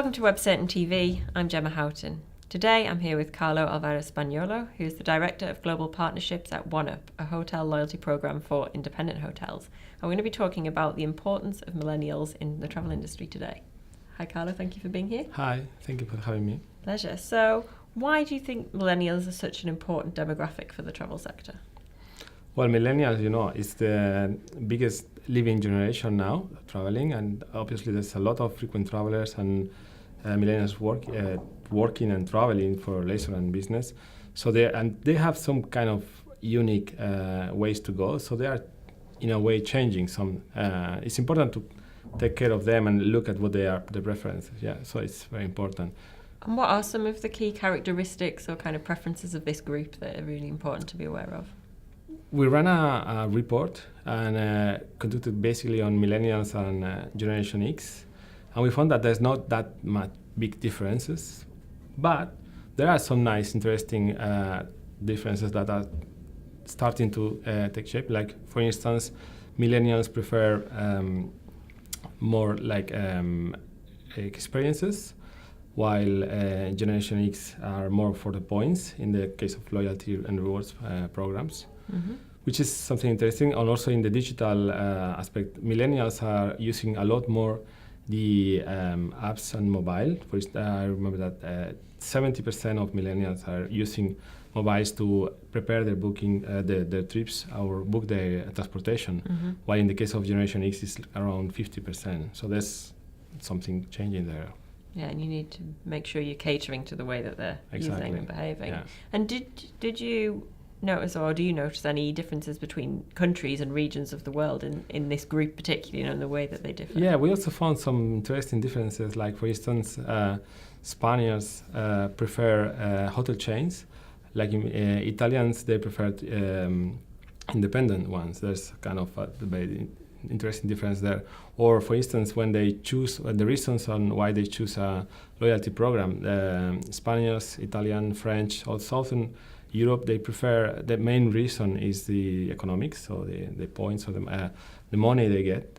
Welcome to Web Certain TV. I'm Gemma Houghton. Today I'm here with Carlo Alvarez Spagnolo, who is the Director of Global Partnerships at Wanup, a hotel loyalty program for independent hotels. And we're going to be talking about the importance of millennials in the travel industry today. Hi Carlo, thank you for being here. Hi, thank you for having me. Pleasure. So why do you think millennials are such an important demographic for the travel sector? Well, millennials, is the biggest living generation now, traveling, and obviously there's a lot of frequent travelers and millennials working and traveling for leisure and business. So they have some kind of unique ways to go. So they are, in a way, changing some. It's important to take care of them and look at what they are, the preferences. Yeah, so it's very important. And what are some of the key characteristics or kind of preferences of this group that are really important to be aware of? We ran a report and conducted basically on millennials and Generation X, and we found that there's not that much big differences, but there are some nice, interesting differences that are starting to take shape. Like, for instance, millennials prefer more like experiences, while Generation X are more for the points in the case of loyalty and rewards programs. Mm-hmm. Which is something interesting. And also in the digital aspect, millennials are using a lot more the apps and mobile. For instance, I remember that 70% of millennials are using mobiles to prepare their booking, their trips or book their transportation, mm-hmm. while in the case of Generation X, it's around 50%. So there's something changing there. Yeah, and you need to make sure you're catering to the way that they're using and behaving. Yeah. And did you notice, or do you notice any differences between countries and regions of the world in this group particularly, in the way that they differ? Yeah, we also found some interesting differences. Like, for instance, Spaniards prefer hotel chains. Like Italians, they prefer independent ones. There's kind of a very interesting difference there. Or, for instance, when they choose the reasons on why they choose a loyalty program, Spaniards, Italian, French, or Southern Europe, they prefer, the main reason is the economics, so the points or the money they get,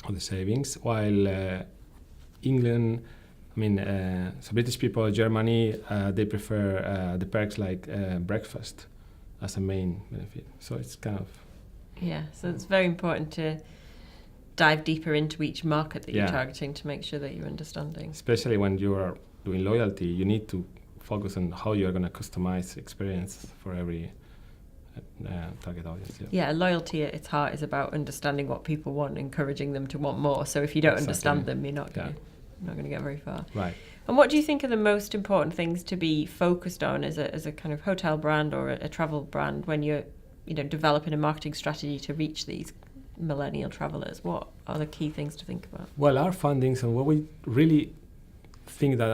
or the savings, while England, so British people, Germany, they prefer the perks like breakfast as a main benefit. So it's kind of... Yeah, so it's very important to dive deeper into each market that you're targeting to make sure that you're understanding. Especially when you are doing loyalty, you need to focus on how you're going to customize experience for every target audience. Yeah, loyalty at its heart is about understanding what people want, encouraging them to want more. So if you don't understand them, you're not going to get very far. Right. And what do you think are the most important things to be focused on as a kind of hotel brand or a travel brand when you're developing a marketing strategy to reach these millennial travelers? What are the key things to think about? Well, our findings and what we really think that,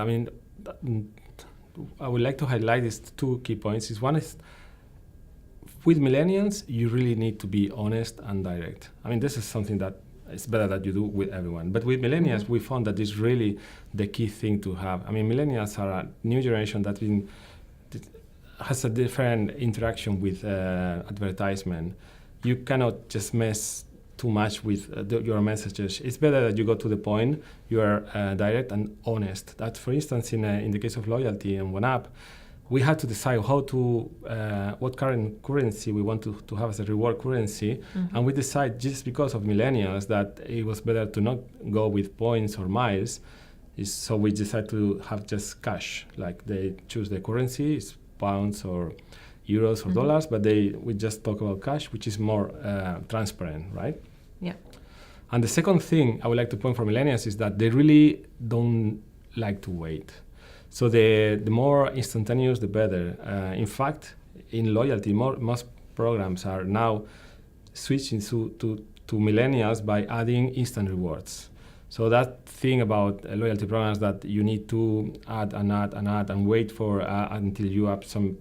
I would like to highlight is two key points. One is, with millennials, you really need to be honest and direct. This is something that it's better that you do with everyone. But with millennials, we found that is really the key thing to have. Millennials are a new generation that has a different interaction with advertisement. You cannot just mess too much with your messages. It's better that you go to the point, you are direct and honest. That, for instance, in the case of loyalty and Wanup, we had to decide how to, what currency we want to have as a reward currency, mm-hmm. and we decided, just because of millennials, that it was better to not go with points or miles. So we decided to have just cash. Like, they choose the currency, it's pounds or euros or mm-hmm. dollars, but we just talk about cash, which is more transparent, right? Yeah. And the second thing I would like to point for millennials is that they really don't like to wait. So the more instantaneous, the better. In fact, in loyalty, most programs are now switching to millennials by adding instant rewards. So that thing about loyalty programs that you need to add and wait for until you have some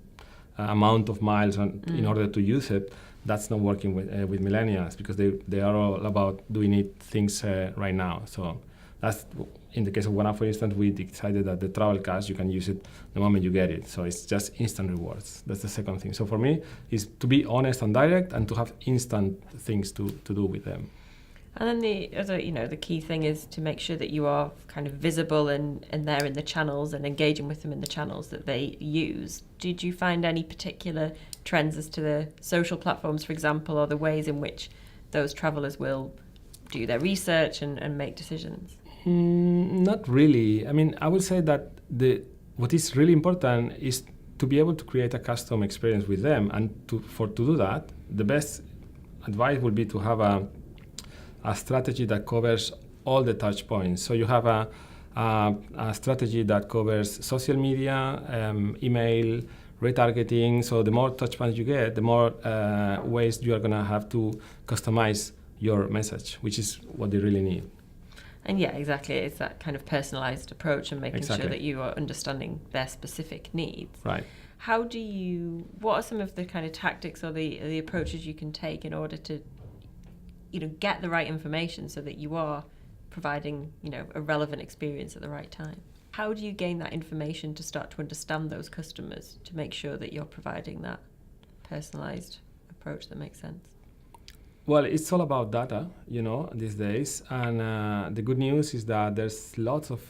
amount of miles in order to use it, that's not working with millennials, because they are all about doing things right now. So that's, in the case of Wanup, for instance, we decided that the travel cash, you can use it the moment you get it. So it's just instant rewards. That's the second thing. So for me, is to be honest and direct and to have instant things to do with them. And then the other, the key thing is to make sure that you are kind of visible and there in the channels and engaging with them in the channels that they use. Did you find any particular trends as to the social platforms, for example, or the ways in which those travelers will do their research and make decisions? Not really. I mean, I would say that what is really important is to be able to create a custom experience with them, and to do that, the best advice would be to have a strategy that covers all the touch points. So you have a strategy that covers social media, email, retargeting. So the more touch points you get, the more ways you are going to have to customize your message, which is what they really need. And yeah, exactly. It's that kind of personalised approach and making Exactly. sure that you are understanding their specific needs. Right. What are some of the kind of tactics or the approaches you can take in order to, get the right information so that you are providing, a relevant experience at the right time? How do you gain that information to start to understand those customers to make sure that you're providing that personalised approach that makes sense? Well, it's all about data, these days. And the good news is that there's lots of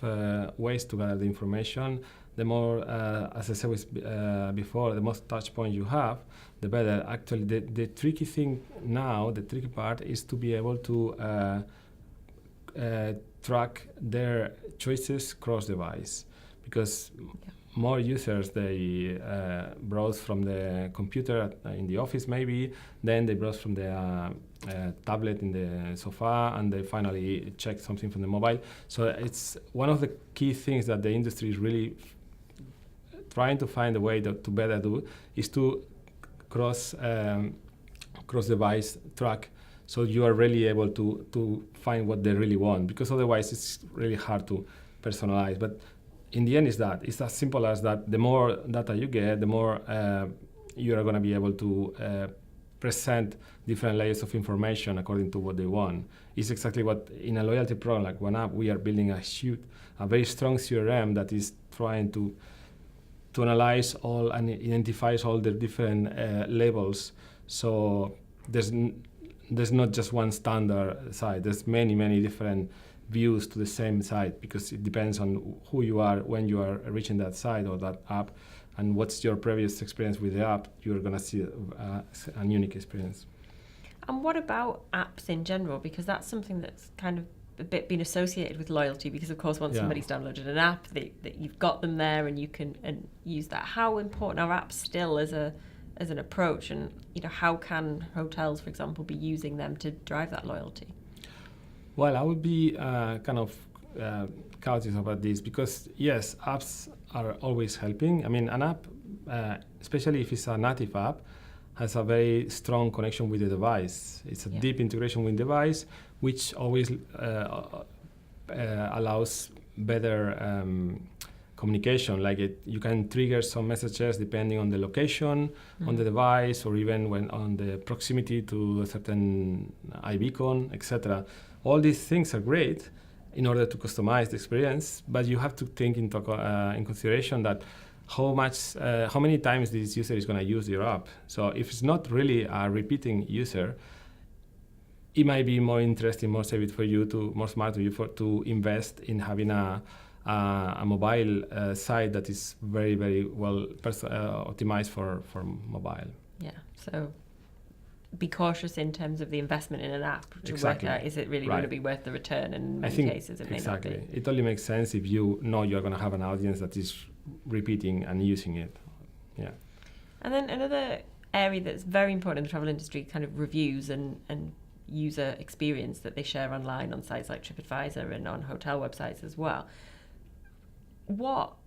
ways to gather the information. The more, as I said before, the more touch points you have, the better. Actually, the tricky thing now, the tricky part is to be able to track their choices cross-device. Because more users, they browse from the computer in the office maybe, then they browse from the tablet in the sofa, and they finally check something from the mobile. So it's one of the key things that the industry is really trying to find a way to better do, is to cross-device track, so you are really able to find what they really want, because otherwise it's really hard to personalize. But in the end, it's as simple as that. The more data you get, the more you are going to be able to present different layers of information according to what they want. It's exactly what in a loyalty program like Wanup, we are building a very strong CRM that is trying to analyze all and identifies all the different labels. So there's not just one standard site. There's many different views to the same site, because it depends on who you are when you are reaching that site or that app, and what's your previous experience with the app. You're going to see a unique experience. And what about apps in general? Because that's something that's kind of a bit been associated with loyalty, because of course once somebody's downloaded an app, that you've got them there and you can use that. How important are apps still as an approach, and how can hotels, for example, be using them to drive that loyalty? Well, I would be kind of cautious about this, because yes, apps are always helping. I mean, an app, especially if it's a native app, has a very strong connection with the device. It's a deep integration with the device, which always allows better communication. Like you can trigger some messages depending on the location on the device, or even when on the proximity to a certain iBeacon, etc. All these things are great in order to customize the experience, but you have to take in consideration that how many times this user is going to use your app. So if it's not really a repeating user, it might be more interesting, more smart for you to invest in having a mobile site that is very, very well optimized for mobile. Yeah. So be cautious in terms of the investment in an app to work out, is it really going to be worth the return? And in many cases it may not be. It only makes sense if you know you're going to have an audience that is repeating and using it. Yeah. And then another area that's very important in the travel industry, kind of reviews and user experience that they share online on sites like TripAdvisor and on hotel websites as well.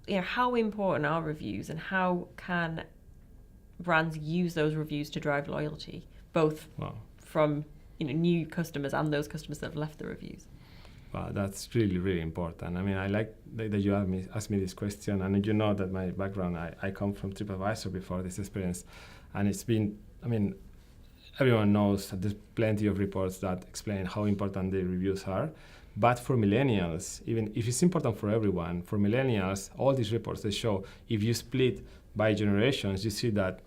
How important are reviews, and how can brands use those reviews to drive loyalty, both from new customers and those customers that have left the reviews? Well, that's really, really important. I mean, I like that you asked me this question, and you know that my background, I come from TripAdvisor before this experience, and it's been, everyone knows that there's plenty of reports that explain how important the reviews are. But for millennials, even if it's important for everyone, for millennials, all these reports, they show if you split by generations, you see that,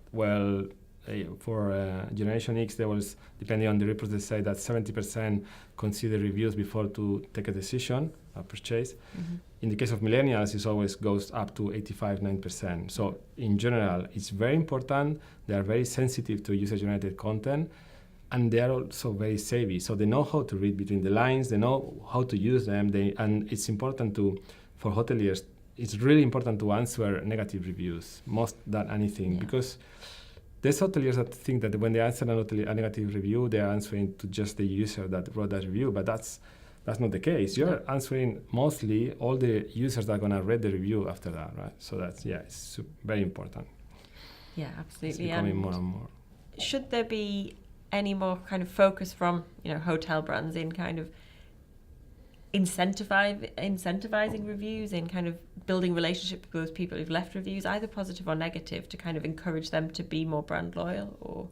for Generation X, there was, depending on the reports, they say that 70% consider reviews before to take a decision, a purchase. In the case of millennials, it always goes up to 85-9%. So in general, it's very important. They are very sensitive to user-generated content, and they are also very savvy. So they know how to read between the lines. They know how to use them. And it's important for hoteliers. It's really important to answer negative reviews more than anything, because there's hoteliers that think that when they answer a negative review, they are answering to just the user that wrote that review, but that's not the case. You're answering mostly all the users that are going to read the review after that, right? So it's very important. Yeah, absolutely. It's becoming more and more. Should there be any more kind of focus from hotel brands in kind of incentivizing reviews, in kind of building relationship with those people who've left reviews, either positive or negative, to kind of encourage them to be more brand loyal? Or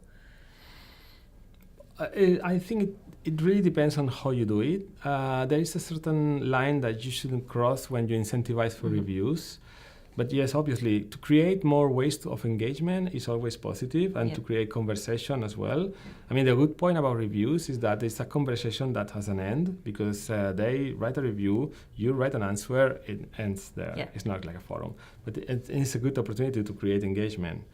I think it really depends on how you do it. There is a certain line that you shouldn't cross when you incentivize for reviews. But yes, obviously, to create more ways of engagement is always positive, and to create conversation as well. I mean, the good point about reviews is that it's a conversation that has an end, because they write a review, you write an answer, it ends there. Yeah. It's not like a forum. But it's a good opportunity to create engagement.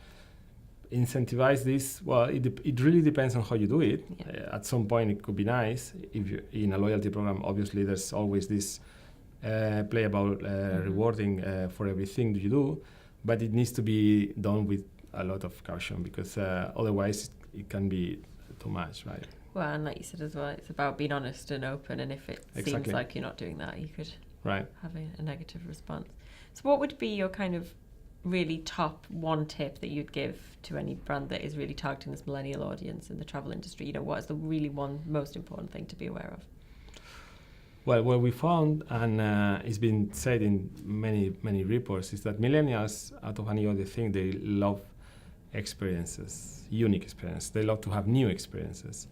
Incentivize this, well, it really depends on how you do it. Yeah. At some point, it could be nice. If you're in a loyalty program, obviously, there's always this play about rewarding for everything that you do, but it needs to be done with a lot of caution, because otherwise it can be too much, right? Well, and like you said as well, it's about being honest and open, and if it seems like you're not doing that, you could have a negative response. So what would be your kind of really top one tip that you'd give to any brand that is really targeting this millennial audience in the travel industry? What is the really one most important thing to be aware of? Well, what we found, and it's been said in many reports, is that millennials, out of any other thing, they love experiences, unique experiences. They love to have new experiences.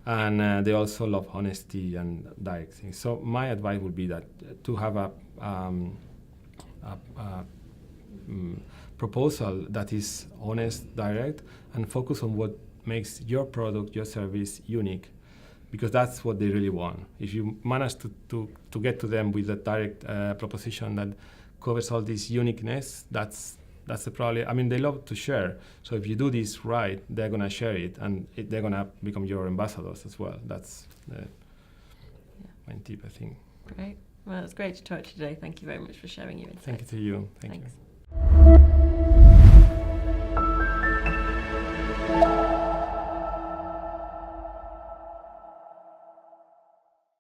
And they also love honesty and direct things. So my advice would be that to have a proposal that is honest, direct, and focus on what makes your product, your service unique, because that's what they really want. If you manage to get to them with a direct proposition that covers all this uniqueness, that's the problem. I mean, they love to share. So if you do this right, they're going to share it, and they're going to become your ambassadors as well. That's my tip, I think. Great. Well, it's great to talk to you today. Thank you very much for sharing your insights. Thank you to you. Thanks. You.